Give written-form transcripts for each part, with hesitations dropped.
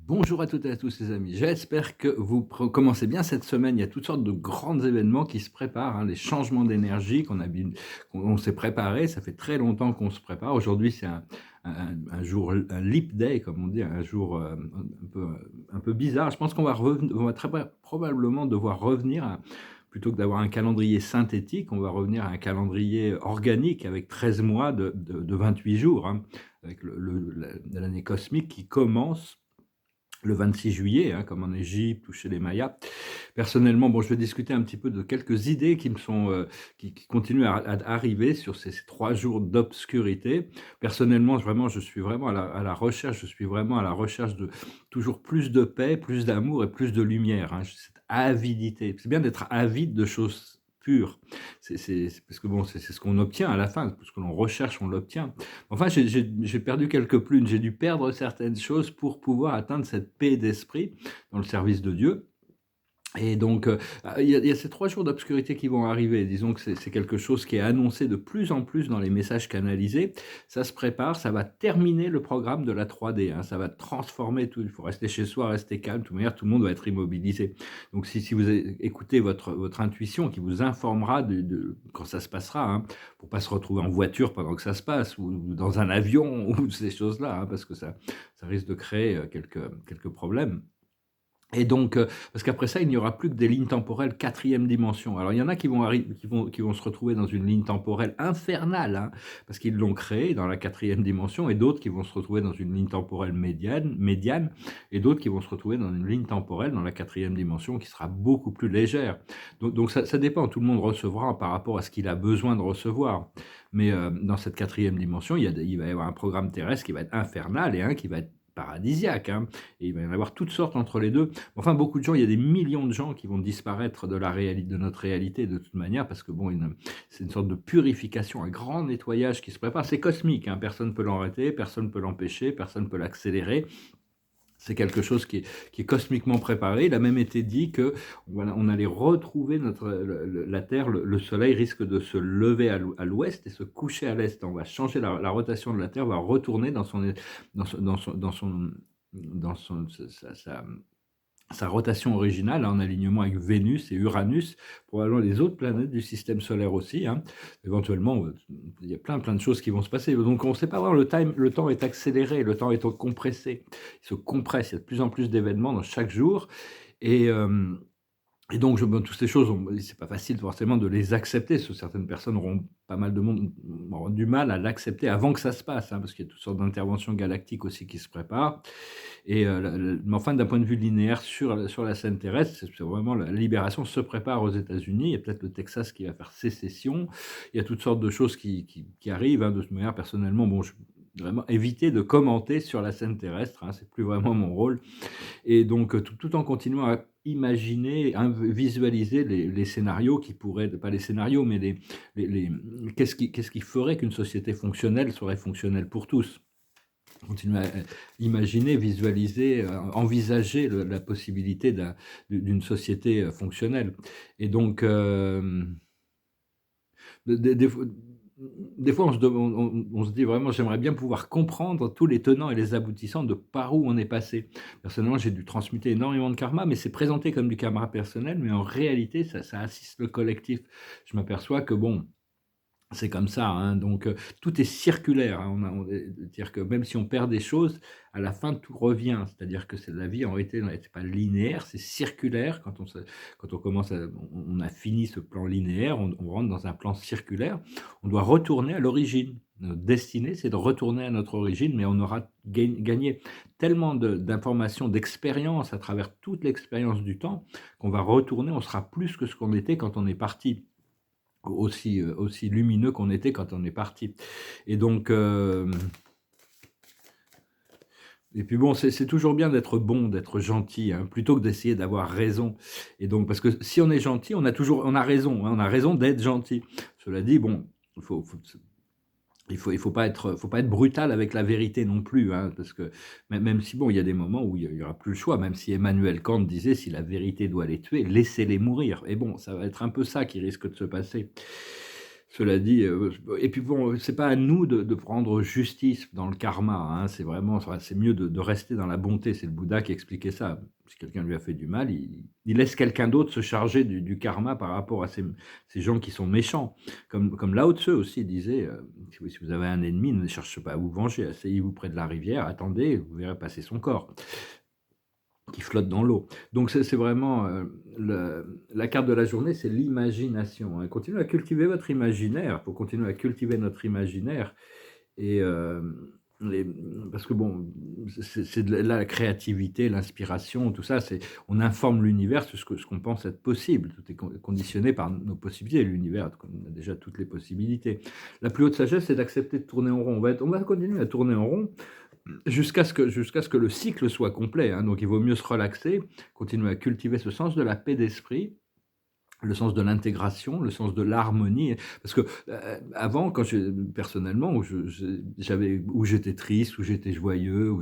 Bonjour à toutes et à tous les amis, j'espère que vous commencez bien cette semaine. Il y a toutes sortes de grands événements qui se préparent, hein, les changements d'énergie qu'on s'est préparé, ça fait très longtemps qu'on se prépare. Aujourd'hui c'est un jour, un leap day comme on dit, un jour un peu bizarre. Je pense on va probablement devoir revenir, plutôt que d'avoir un calendrier synthétique, on va revenir à un calendrier organique avec 13 mois de 28 jours, hein, avec l'année cosmique qui commence le 26 juillet, hein, comme en Égypte ou chez les Mayas. Personnellement, bon, je vais discuter un petit peu de quelques idées qui me sont, qui continuent à arriver sur ces 3 jours d'obscurité. Personnellement, vraiment, je suis vraiment à la recherche, je suis vraiment à la recherche de toujours plus de paix, plus d'amour et plus de lumière, hein. Cette avidité. C'est bien d'être avide de choses pures. C'est parce que bon, c'est ce qu'on obtient à la fin, ce que l'on recherche, on l'obtient. Enfin, j'ai perdu quelques plumes, j'ai dû perdre certaines choses pour pouvoir atteindre cette paix d'esprit dans le service de Dieu. Et donc, il y a ces 3 jours d'obscurité qui vont arriver. Disons que c'est quelque chose qui est annoncé de plus en plus dans les messages canalisés. Ça se prépare, ça va terminer le programme de la 3D, hein. Ça va transformer tout. Il faut rester chez soi, rester calme. De toute manière, tout le monde va être immobilisé. Donc si vous écoutez votre intuition qui vous informera de quand ça se passera, hein, pour pas se retrouver en voiture pendant que ça se passe ou dans un avion ou ces choses-là, hein, parce que ça risque de créer, quelques problèmes. Et donc, parce qu'après ça, il n'y aura plus que des lignes temporelles quatrième dimension. Alors il y en a qui vont se retrouver dans une ligne temporelle infernale, hein, parce qu'ils l'ont créée dans la quatrième dimension, et d'autres qui vont se retrouver dans une ligne temporelle médiane, et d'autres qui vont se retrouver dans une ligne temporelle dans la quatrième dimension qui sera beaucoup plus légère. Donc ça dépend, tout le monde recevra par rapport à ce qu'il a besoin de recevoir. Mais, dans cette quatrième dimension, il va y avoir un programme terrestre qui va être infernal et un qui va être paradisiaque, hein, et il va y en avoir toutes sortes entre les 2. Enfin, beaucoup de gens, il y a des millions de gens qui vont disparaître de notre réalité de toute manière, parce que bon, c'est une sorte de purification, un grand nettoyage qui se prépare. C'est cosmique, hein, personne ne peut l'arrêter, personne ne peut l'empêcher, personne ne peut l'accélérer. C'est quelque chose qui est cosmiquement préparé. Il a même été dit que voilà, on allait retrouver la Terre, le Soleil risque de se lever à l'ouest et se coucher à l'est. On va changer la rotation de la Terre, va retourner dans son, dans son, dans son, dans son- sa rotation originale, en alignement avec Vénus et Uranus, probablement les autres planètes du système solaire aussi, hein. Éventuellement, il y a plein de choses qui vont se passer. Donc on ne sait pas vraiment, le temps est accéléré, le temps est compressé. Il se compresse, il y a de plus en plus d'événements dans chaque jour. Et, donc, toutes ces choses, c'est pas facile forcément de les accepter, parce que certaines personnes auront pas mal de monde auront du mal à l'accepter avant que ça se passe, hein, parce qu'il y a toutes sortes d'interventions galactiques aussi qui se préparent. Et mais enfin, d'un point de vue linéaire sur la scène terrestre, c'est vraiment la libération se prépare aux États-Unis. Il y a peut-être le Texas qui va faire sécession. Il y a toutes sortes de choses qui arrivent, hein. De toute manière, personnellement, bon, je vraiment éviter de commenter sur la scène terrestre, hein, c'est plus vraiment mon rôle. Et donc, tout en continuant à imaginer, visualiser les scénarios qui pourraient, pas les scénarios, mais les qu'est-ce qui ferait qu'une société fonctionnelle serait fonctionnelle pour tous? Continuer à imaginer, visualiser, envisager la possibilité d'une société, fonctionnelle. Et donc, des fois on se dit vraiment: «J'aimerais bien pouvoir comprendre tous les tenants et les aboutissants de par où on est passé». Personnellement, j'ai dû transmuter énormément de karma, mais c'est présenté comme du karma personnel, mais en réalité, ça assiste le collectif. Je m'aperçois que bon, c'est comme ça, hein, donc tout est circulaire, hein, c'est-à-dire que même si on perd des choses, à la fin tout revient. C'est-à-dire que c'est la vie en réalité n'est pas linéaire, c'est circulaire. Quand on commence on a fini ce plan linéaire, on rentre dans un plan circulaire. On doit retourner à l'origine. Notre destinée, c'est de retourner à notre origine, mais on aura gagné tellement d'informations, d'expériences à travers toute l'expérience du temps, qu'on va retourner, on sera plus que ce qu'on était quand on est parti, aussi lumineux qu'on était quand on est parti. Et donc, et puis bon, c'est toujours bien d'être bon, d'être gentil, hein, plutôt que d'essayer d'avoir raison. Et donc, parce que si on est gentil, on a raison, hein, on a raison d'être gentil. Cela dit, bon, il faut pas être brutal avec la vérité non plus, hein, parce que même si bon, il y a des moments où il y aura plus le choix, même si Emmanuel Kant disait: «Si la vérité doit les tuer, laissez-les mourir», et bon, ça va être un peu ça qui risque de se passer. Cela dit, et puis bon, c'est pas à nous de prendre justice dans le karma, hein. C'est vraiment, enfin, c'est mieux de rester dans la bonté. C'est le Bouddha qui expliquait ça. Si quelqu'un lui a fait du mal, il laisse quelqu'un d'autre se charger du karma par rapport à ces gens qui sont méchants. Comme Lao Tse aussi disait, si vous avez un ennemi, ne cherchez pas à vous venger, asseyez-vous près de la rivière, attendez, vous verrez passer son corps qui flotte dans l'eau. Donc c'est vraiment, la carte de la journée, c'est l'imagination, hein. Continuez à cultiver votre imaginaire, il faut continuer à cultiver notre imaginaire et les parce que bon, c'est de la créativité, l'inspiration, tout ça, on informe l'univers sur ce qu'on pense être possible. Tout est conditionné par nos possibilités. L'univers, on a déjà toutes les possibilités. La plus haute sagesse, c'est d'accepter de tourner en rond. On va continuer à tourner en rond jusqu'à ce que le cycle soit complet, hein. Donc il vaut mieux se relaxer, continuer à cultiver ce sens de la paix d'esprit, le sens de l'intégration, le sens de l'harmonie. Parce que avant, personnellement, où j'étais triste, où j'étais joyeux,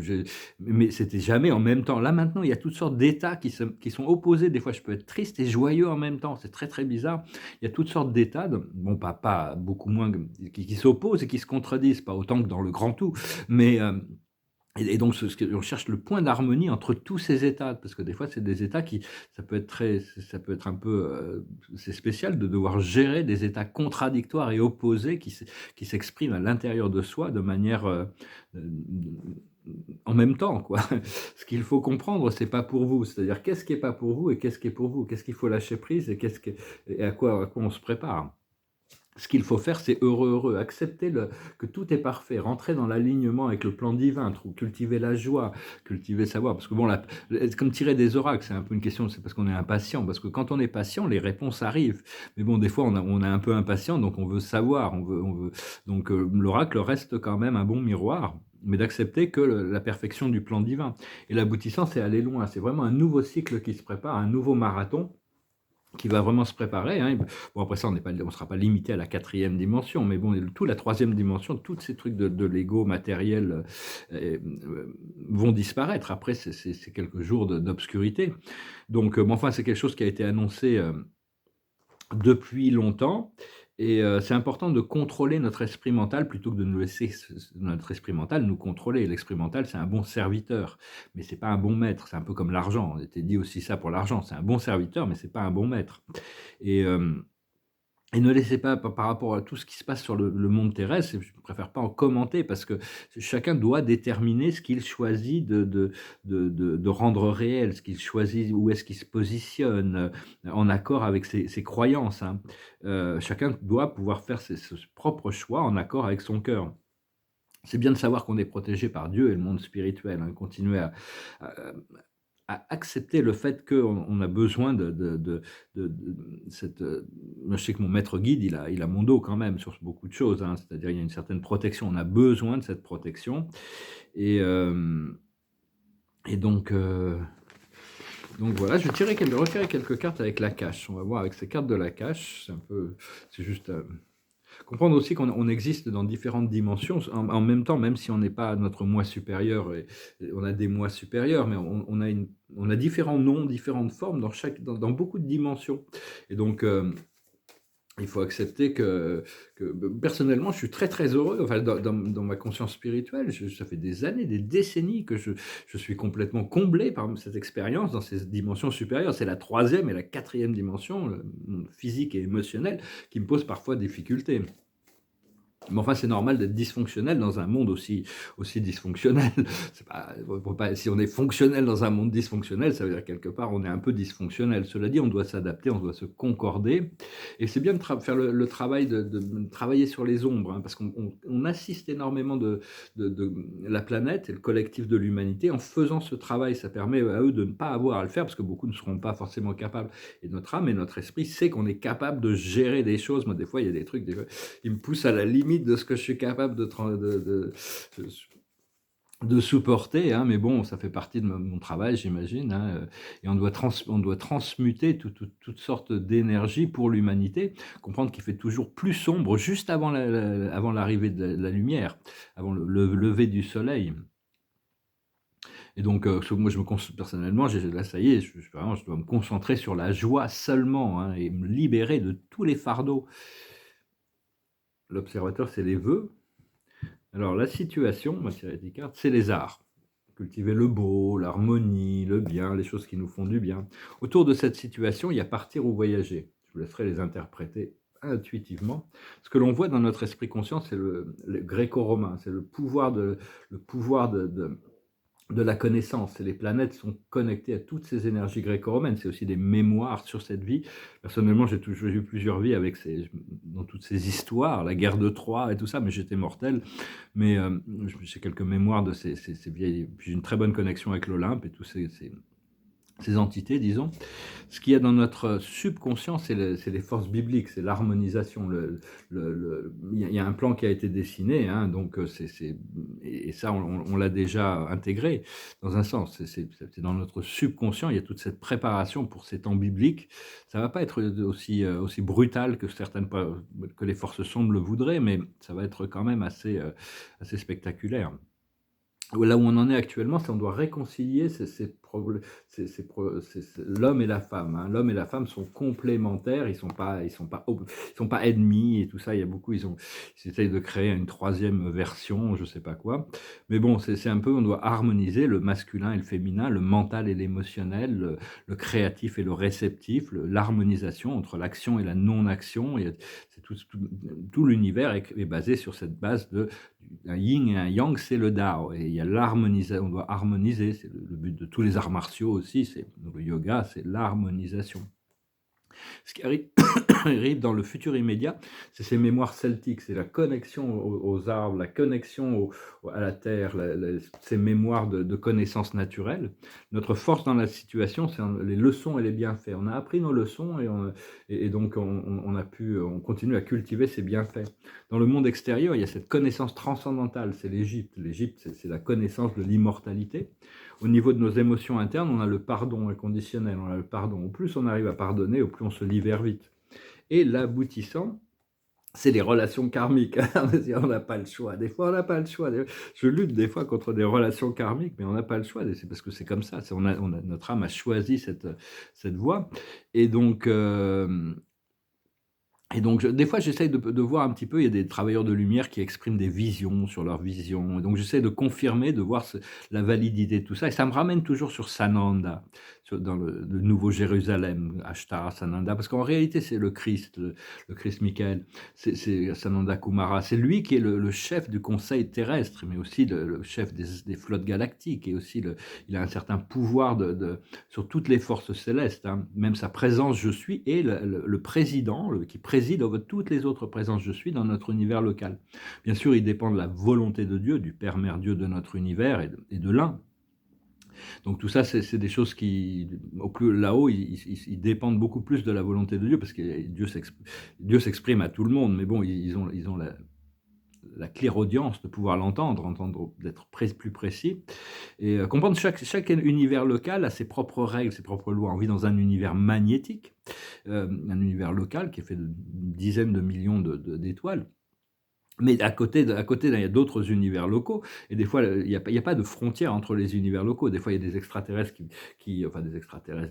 mais c'était jamais en même temps. Là maintenant, il y a toutes sortes d'états qui sont opposés. Des fois, je peux être triste et joyeux en même temps. C'est très très bizarre. Il y a toutes sortes d'états, bon, pas beaucoup moins, qui s'opposent et qui se contredisent, pas autant que dans le grand tout, mais et donc on cherche le point d'harmonie entre tous ces états, parce que des fois, c'est des états ça peut être un peu, c'est spécial de devoir gérer des états contradictoires et opposés qui s'expriment à l'intérieur de soi de manière, en même temps, quoi. Ce qu'il faut comprendre, c'est pas pour vous, c'est-à-dire qu'est-ce qui est pas pour vous et qu'est-ce qui est pour vous? Qu'est-ce qu'il faut lâcher prise et à quoi on se prépare? Ce qu'il faut faire, c'est heureux, heureux, accepter que tout est parfait, rentrer dans l'alignement avec le plan divin, cultiver la joie, cultiver savoir. Parce que bon, comme tirer des oracles, c'est un peu une question, c'est parce qu'on est impatient. Parce que quand on est patient, les réponses arrivent. Mais bon, des fois, on est un peu impatient, donc on veut savoir, donc l'oracle reste quand même un bon miroir, mais d'accepter que la perfection du plan divin. Et l'aboutissant, c'est aller loin. C'est vraiment un nouveau cycle qui se prépare, un nouveau marathon qui va vraiment se préparer, hein. Bon, après ça, on ne sera pas limité à la quatrième dimension, mais bon, la troisième dimension, tous ces trucs de l'ego matériel vont disparaître. Après, c'est quelques jours d'obscurité. Donc, bon, enfin, c'est quelque chose qui a été annoncé depuis longtemps. Et c'est important de contrôler notre esprit mental plutôt que de nous laisser notre esprit mental nous contrôler. L'esprit mental, c'est un bon serviteur, mais c'est pas un bon maître. C'est un peu comme l'argent. On était dit aussi ça pour l'argent. C'est un bon serviteur, mais c'est pas un bon maître. Et et ne laissez pas, par rapport à tout ce qui se passe sur le monde terrestre, je préfère pas en commenter parce que chacun doit déterminer ce qu'il choisit de rendre réel, ce qu'il choisit, où est-ce qu'il se positionne, en accord avec ses croyances, hein. Chacun doit pouvoir faire ce propre choix en accord avec son cœur. C'est bien de savoir qu'on est protégé par Dieu et le monde spirituel, hein. Continuer à à accepter le fait qu'on a besoin cette, moi je sais que mon maître guide, il a mon dos quand même sur beaucoup de choses, hein. C'est-à-dire il y a une certaine protection, on a besoin de cette protection et hem et donc voilà, je vais retirer quelques cartes avec la cache. On va voir avec ces cartes de la cache, c'est juste, comprendre aussi qu'on existe dans différentes dimensions, en même temps, même si on n'est pas notre moi supérieur et on a des moi supérieurs, mais on a différents noms, différentes formes dans beaucoup de dimensions. Et donc, il faut accepter personnellement, je suis très, très heureux, enfin, dans ma conscience spirituelle, ça fait des années, des décennies que je suis complètement comblé par cette expérience dans ces dimensions supérieures. C'est la troisième et la quatrième dimension, le monde physique et émotionnel, qui me pose parfois difficulté. Mais enfin, c'est normal d'être dysfonctionnel dans un monde aussi dysfonctionnel. Si on est fonctionnel dans un monde dysfonctionnel, ça veut dire quelque part on est un peu dysfonctionnel. Cela dit, on doit s'adapter, on doit se concorder. Et c'est bien de faire le travail de travailler sur les ombres, hein, parce qu'on assiste énormément de la planète et le collectif de l'humanité. En faisant ce travail, ça permet à eux de ne pas avoir à le faire, parce que beaucoup ne seront pas forcément capables. Et notre âme et notre esprit sait qu'on est capable de gérer des choses. Moi, des fois, il y a des trucs, il me pousse à la limite de ce que je suis capable de supporter, hein, mais bon, ça fait partie de mon travail, j'imagine, hein, et on doit transmuter toutes sortes d'énergies pour l'humanité, comprendre qu'il fait toujours plus sombre juste avant avant l'arrivée de la lumière, avant le lever du soleil. Et donc, moi, personnellement, là, ça y est, vraiment, je dois me concentrer sur la joie seulement, hein, et me libérer de tous les fardeaux. l'observateur, c'est les vœux. Alors la situation, on va tirer des cartes, c'est les arts. Cultiver le beau, l'harmonie, le bien, les choses qui nous font du bien. Autour de cette situation, il y a partir ou voyager. Je vous laisserai les interpréter intuitivement. Ce que l'on voit dans notre esprit conscient, c'est le gréco-romain, c'est le pouvoir de la connaissance. Et les planètes sont connectées à toutes ces énergies gréco-romaines. C'est aussi des mémoires sur cette vie. Personnellement, j'ai toujours eu plusieurs vies dans toutes ces histoires, la guerre de Troie et tout ça, mais j'étais mortel. Mais j'ai quelques mémoires de ces vieilles. J'ai une très bonne connexion avec l'Olympe et tous ces entités, disons. Ce qu'il y a dans notre subconscient, c'est les forces bibliques, c'est l'harmonisation. Il y a un plan qui a été dessiné, hein, donc et ça, on l'a déjà intégré, dans un sens. C'est dans notre subconscient, il y a toute cette préparation pour ces temps bibliques. Ça ne va pas être aussi brutal que les forces sombres le voudraient, mais ça va être quand même assez spectaculaire. Là où on en est actuellement, c'est qu'on doit réconcilier l'homme et la femme. Hein. L'homme et la femme sont complémentaires, ils sont pas ennemis et tout ça. Il y a beaucoup, ils essayent de créer une troisième version, je sais pas quoi. Mais bon, c'est un peu, on doit harmoniser le masculin et le féminin, le mental et l'émotionnel, le créatif et le réceptif, l'harmonisation entre l'action et la non-action. Tout l'univers est basé sur cette base un yin et un yang, c'est le Dao. Et il y a l'harmonisation, on doit harmoniser, c'est le but de tous les arts martiaux aussi, le yoga, c'est l'harmonisation. Ce qui arrive dans le futur immédiat, c'est ces mémoires celtiques, c'est la connexion aux arbres, la connexion à la terre, ces mémoires de connaissances naturelles. Notre force dans la situation, c'est les leçons et les bienfaits. On a appris nos leçons et donc on continue à cultiver ces bienfaits. Dans le monde extérieur, il y a cette connaissance transcendantale, c'est l'Égypte. L'Égypte, c'est la connaissance de l'immortalité. Au niveau de nos émotions internes, on a le pardon inconditionnel, on a le pardon. Au plus on arrive à pardonner, au plus on se libère vite. Et l'aboutissant, c'est les relations karmiques. On n'a pas le choix. Des fois, on n'a pas le choix. Je lutte des fois contre des relations karmiques, mais on n'a pas le choix. C'est parce que c'est comme ça. Notre âme a choisi cette voie. Et donc... des fois, j'essaye de voir un petit peu, il y a des travailleurs de lumière qui expriment des visions sur leurs visions. Et donc, j'essaie de confirmer, de voir la validité de tout ça. Et ça me ramène toujours sur Sananda, dans le Nouveau Jérusalem, Ashtara Sananda, parce qu'en réalité, c'est le Christ Michael, c'est Sananda Kumara. C'est lui qui est le chef du conseil terrestre, mais aussi le chef des flottes galactiques. Et aussi, il a un certain pouvoir sur toutes les forces célestes. Hein. Même sa présence, je suis, et le président, qui préside toutes les autres présences je suis dans notre univers local. Bien sûr, il dépend de la volonté de Dieu, du Père Mère Dieu de notre univers et de l'un. Donc tout ça, c'est des choses qui, au plus là-haut, ils dépendent beaucoup plus de la volonté de Dieu, parce que Dieu s'exprime à tout le monde, mais bon, ils ont la clairaudience de pouvoir entendre d'être plus précis, et comprendre chaque univers local a ses propres règles, ses propres lois. On vit dans un univers magnétique, un univers local qui est fait de dizaines de millions d'étoiles. Mais à côté, il y a d'autres univers locaux, et des fois, il n'y a pas de frontière entre les univers locaux. Des fois, il y a des extraterrestres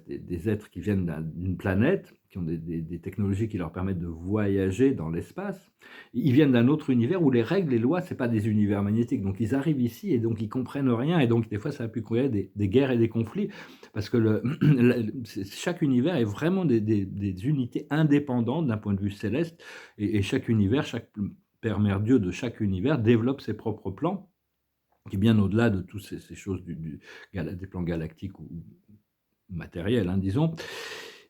des êtres qui viennent d'une planète, qui ont des technologies qui leur permettent de voyager dans l'espace. Ils viennent d'un autre univers où les règles, les lois, c'est pas des univers magnétiques. Donc, ils arrivent ici et donc ils comprennent rien. Et donc, des fois, ça a pu créer des guerres et des conflits, parce que chaque univers est vraiment des unités indépendantes d'un point de vue céleste, et chaque univers, chaque Père Mère Dieu de chaque univers développe ses propres plans, qui est bien au-delà de toutes ces choses des plans galactiques ou matériels, hein, disons.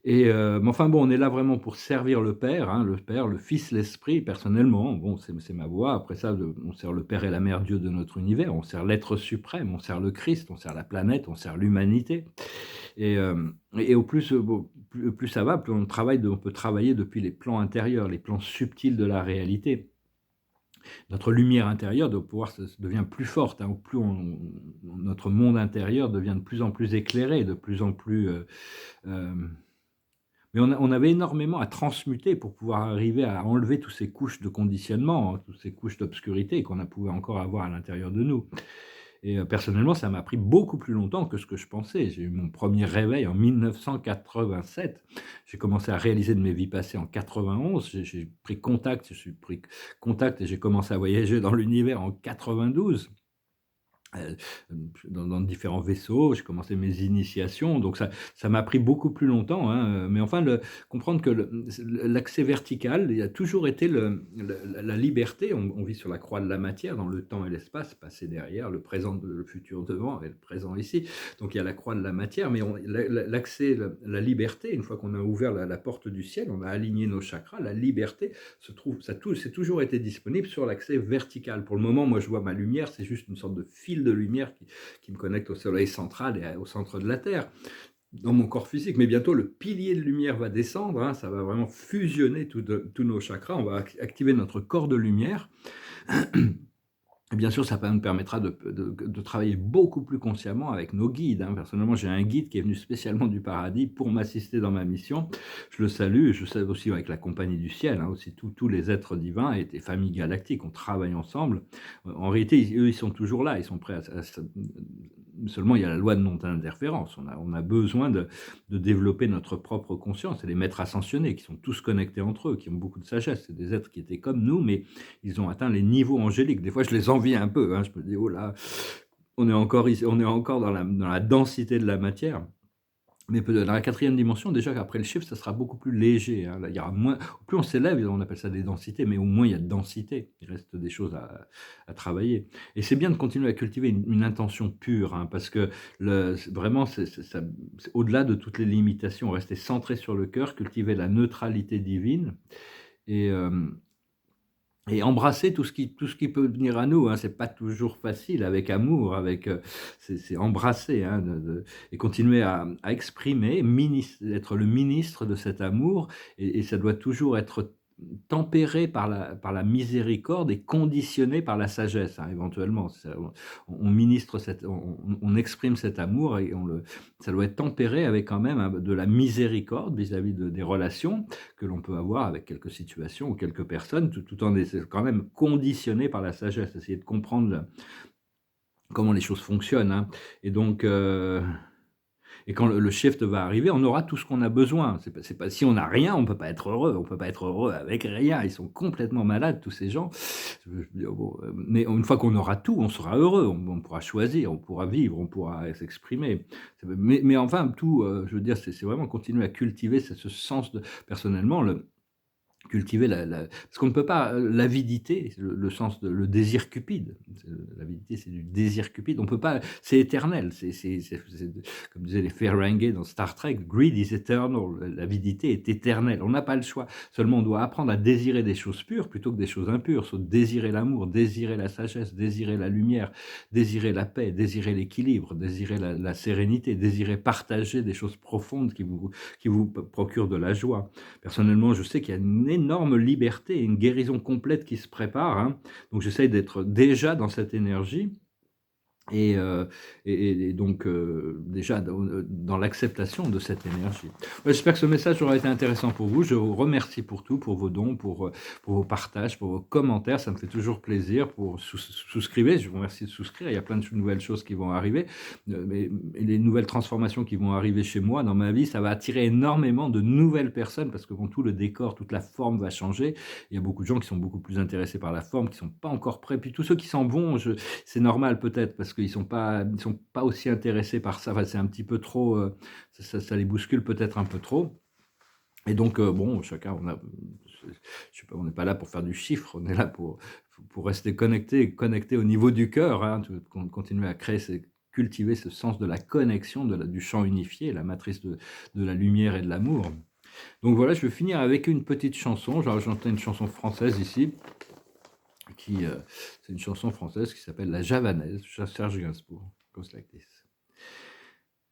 Mais enfin bon, on est là vraiment pour servir le Père, hein, le Père, le Fils, l'Esprit. Personnellement, bon, c'est ma voix. Après ça, on sert le Père et la Mère Dieu de notre univers, on sert l'être suprême, on sert le Christ, on sert la planète, on sert l'humanité. Et au plus, plus ça va, plus on peut travailler depuis les plans intérieurs, les plans subtils de la réalité. Notre lumière intérieure devient plus forte, hein, au plus notre monde intérieur devient de plus en plus éclairé, de plus en plus... mais on avait énormément à transmuter pour pouvoir arriver à enlever toutes ces couches de conditionnement, hein, toutes ces couches d'obscurité qu'on pouvait encore avoir à l'intérieur de nous. Et personnellement, ça m'a pris beaucoup plus longtemps que ce que je pensais. J'ai eu mon premier réveil en 1987. J'ai commencé à réaliser de mes vies passées en 91. J'ai pris contact, je suis pris contact et j'ai commencé à voyager dans l'univers en 92. Heu, dans différents vaisseaux, j'ai commencé mes initiations, donc ça m'a pris beaucoup plus longtemps, hein, mais enfin comprendre que l'accès vertical, il y a toujours été la liberté. On vit sur la croix de la matière, dans le temps et l'espace, passé derrière, le présent, le futur devant et le présent ici. Donc il y a la croix de la matière, mais l'accès, la liberté, une fois qu'on a ouvert la porte du ciel, on a aligné nos chakras, la liberté se trouve, c'est toujours été disponible sur l'accès vertical. Pour le moment, moi je vois ma lumière, c'est juste une sorte de fil de lumière qui me connecte au soleil central et au centre de la Terre, dans mon corps physique. Mais bientôt, le pilier de lumière va descendre, hein, ça va vraiment fusionner tous nos chakras, on va activer notre corps de lumière. Et bien sûr, ça nous permettra de travailler beaucoup plus consciemment avec nos guides, hein. Personnellement, j'ai un guide qui est venu spécialement du paradis pour m'assister dans ma mission. Je le salue, je salue aussi avec la compagnie du ciel, hein, aussi tous les êtres divins et familles galactiques, on travaille ensemble. En réalité, eux, ils sont toujours là, ils sont prêts seulement il y a la loi de non-interférence. On a besoin de développer notre propre conscience. Et les maîtres ascensionnés, qui sont tous connectés entre eux, qui ont beaucoup de sagesse, c'est des êtres qui étaient comme nous, mais ils ont atteint les niveaux angéliques. Des fois, je les envie un peu, hein. Je me dis: «Oh là, on est encore ici, on est encore dans la densité de la matière». Mais peut dans la quatrième dimension, déjà qu'après le chiffre, ça sera beaucoup plus léger, hein. Là, il y aura moins, plus on s'élève, on appelle ça des densités, mais au moins il y a de densité. Il reste des choses à travailler. Et c'est bien de continuer à cultiver une intention pure, hein, parce que vraiment, c'est au-delà de toutes les limitations. Rester centré sur le cœur, cultiver la neutralité divine et embrasser tout ce qui peut venir à nous, hein. C'est pas toujours facile, avec amour, c'est embrasser, hein, et continuer à exprimer, être le ministre de cet amour, et ça doit toujours être tempéré par la miséricorde et conditionné par la sagesse, hein, éventuellement. On ministre on exprime cet amour, et ça doit être tempéré avec quand même, hein, de la miséricorde vis-à-vis des relations que l'on peut avoir avec quelques situations ou quelques personnes, tout en étant quand même conditionné par la sagesse, essayer de comprendre comment les choses fonctionnent, hein. Et donc, et quand le shift va arriver, on aura tout ce qu'on a besoin. C'est pas si on n'a rien, on peut pas être heureux. On peut pas être heureux avec rien. Ils sont complètement malades, tous ces gens. Je me dis: «Oh bon», mais une fois qu'on aura tout, on sera heureux. On pourra choisir, on pourra vivre, on pourra s'exprimer. Mais enfin, tout, je veux dire, c'est vraiment continuer à cultiver ce sens de, personnellement, cultiver parce qu'on ne peut pas, l'avidité, le sens de le désir cupide. L'avidité, c'est du désir cupide. On peut pas, c'est éternel. Comme disaient les Ferengi dans Star Trek: «Greed is eternal». L'avidité est éternelle. On n'a pas le choix. Seulement, on doit apprendre à désirer des choses pures plutôt que des choses impures. Soit désirer l'amour, désirer la sagesse, désirer la lumière, désirer la paix, désirer l'équilibre, désirer la sérénité, désirer partager des choses profondes qui vous procurent de la joie. Personnellement, je sais qu'il y a une énorme liberté et une guérison complète qui se prépare, hein. Donc j'essaye d'être déjà dans cette énergie, et donc déjà dans l'acceptation de cette énergie. Ouais, j'espère que ce message aura été intéressant pour vous. Je vous remercie pour tout, pour vos dons, pour vos partages, pour vos commentaires. Ça me fait toujours plaisir. Souscrivez, je vous remercie de souscrire. Il y a plein de nouvelles choses qui vont arriver, mais les nouvelles transformations qui vont arriver chez moi, dans ma vie, ça va attirer énormément de nouvelles personnes, parce que bon, tout le décor, toute la forme va changer. Il y a beaucoup de gens qui sont beaucoup plus intéressés par la forme, qui sont pas encore prêts. Puis tous ceux qui s'en vont, c'est normal peut-être, parce qu'ils sont pas aussi intéressés par ça. Enfin, c'est un petit peu trop, ça les bouscule peut-être un peu trop. Et donc, bon, chacun, je sais pas, on n'est pas là pour faire du chiffre, on est là pour rester connecté au niveau du cœur, hein, continuer à cultiver ce sens de la connexion, du champ unifié, la matrice de la lumière et de l'amour. Donc voilà, je vais finir avec une petite chanson. J'entends une chanson française ici, c'est une chanson française qui s'appelle La Javanaise, Serge Gainsbourg. Goes like this.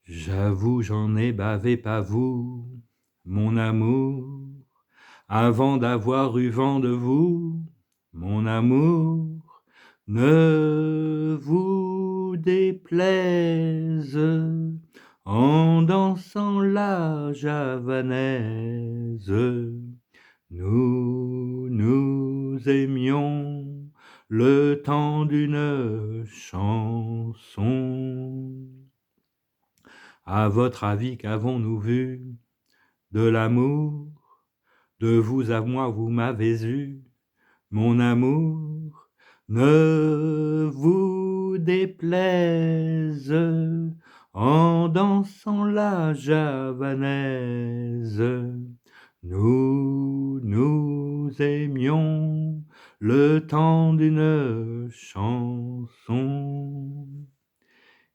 J'avoue, j'en ai bavé pas vous, mon amour, avant d'avoir eu vent de vous, mon amour. Ne vous déplaise en dansant la javanaise. Nous nous aimions le temps d'une chanson. À votre avis, qu'avons-nous vu de l'amour? De vous à moi, vous m'avez eu, mon amour. Ne vous déplaise en dansant la javanaise. Nous aimions le temps d'une chanson.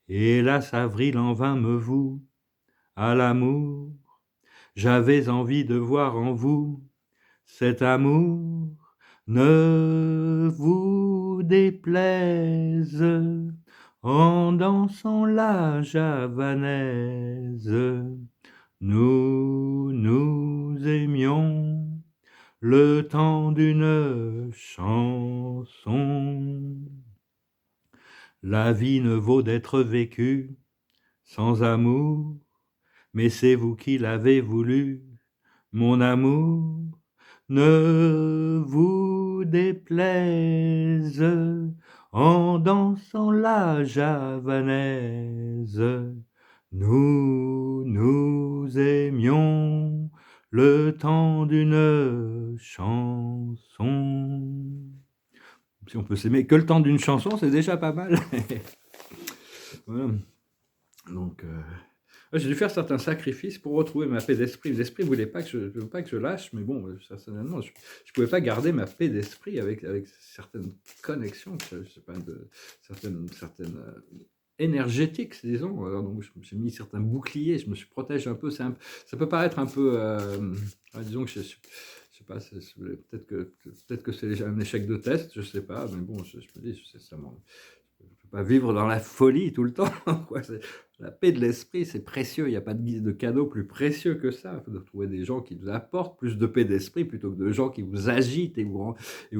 Hélas, avril en vain me voue à l'amour. J'avais envie de voir en vous cet amour. Ne vous déplaise en dansant la javanaise. Nous aimions le temps d'une chanson. La vie ne vaut d'être vécue sans amour, mais c'est vous qui l'avez voulu, mon amour. Ne vous déplaise en dansant la javanaise. Nous aimions le temps d'une chanson. Si on peut s'aimer que le temps d'une chanson, c'est déjà pas mal. Voilà. Donc, j'ai dû faire certains sacrifices pour retrouver ma paix d'esprit. L'esprit ne voulait pas que je lâche, mais bon, personnellement, je ne pouvais pas garder ma paix d'esprit avec certaines connexions, je sais pas, certaines énergétiques, disons. Alors, donc, j'ai mis certains boucliers, je me suis protégé un peu. Ça peut paraître un peu, disons que je sais pas, peut-être que c'est un échec de test, je sais pas, mais bon, je me dis, c'est ça. Je ne peux pas vivre dans la folie tout le temps, quoi. La paix de l'esprit, c'est précieux. Il n'y a pas de cadeau plus précieux que ça. Il faut trouver des gens qui vous apportent plus de paix d'esprit plutôt que de gens qui vous agitent et vous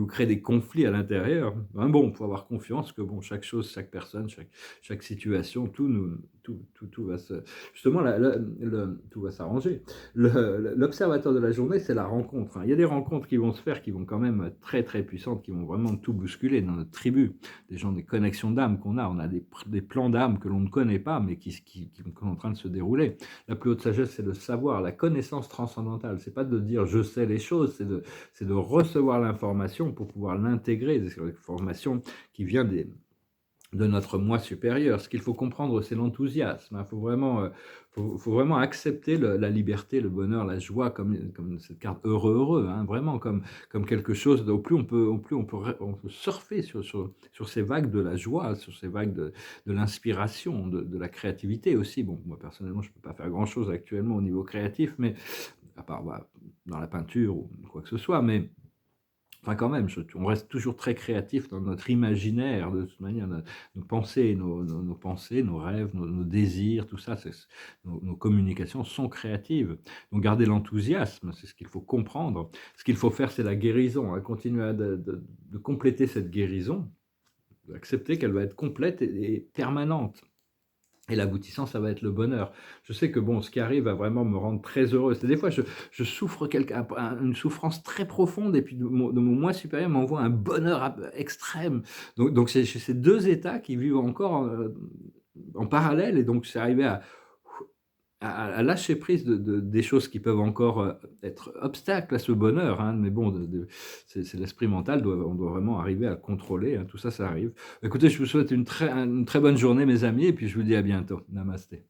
créent des conflits à l'intérieur. Hein, bon, il faut avoir confiance que bon, chaque chose, chaque personne, chaque situation, tout va justement, tout va s'arranger. L'observateur de la journée, c'est la rencontre. Hein. Il y a des rencontres qui vont se faire, qui vont quand même être très très puissantes, qui vont vraiment tout bousculer dans notre tribu. Des gens, des connexions d'âme qu'on a. On a des plans d'âme que l'on ne connaît pas, mais qui sont en train de se dérouler. La plus haute sagesse, c'est le savoir, la connaissance transcendantale. C'est pas de dire je sais les choses, c'est de recevoir l'information pour pouvoir l'intégrer. C'est l'information qui vient de notre moi supérieur. Ce qu'il faut comprendre, c'est l'enthousiasme. Il faut vraiment accepter la liberté, le bonheur, la joie, comme cette carte heureux, hein, vraiment comme quelque chose. Au plus on peut surfer sur ces vagues de la joie, sur ces vagues de l'inspiration, de la créativité aussi. Bon, moi personnellement, je ne peux pas faire grand-chose actuellement au niveau créatif, mais à part dans la peinture ou quoi que ce soit, mais enfin, quand même, on reste toujours très créatif dans notre imaginaire, de toute manière, nos pensées, nos pensées, nos rêves, nos désirs, tout ça, nos communications sont créatives. Donc, garder l'enthousiasme, c'est ce qu'il faut comprendre. Ce qu'il faut faire, c'est la guérison, hein, continuer de compléter cette guérison, accepter qu'elle va être complète et permanente. Et l'aboutissant, ça va être le bonheur. Je sais que bon, ce qui arrive va vraiment me rendre très heureux. C'est des fois, je souffre une souffrance très profonde, et puis de mon moi supérieur m'envoie un bonheur extrême. Donc c'est ces deux états qui vivent encore en parallèle, et donc c'est arrivé à lâcher prise des choses qui peuvent encore être obstacles à ce bonheur, hein, mais bon, c'est l'esprit mental, on doit vraiment arriver à le contrôler, hein, tout ça, ça arrive. Écoutez, je vous souhaite une très bonne journée, mes amis, et puis je vous dis à bientôt. Namasté.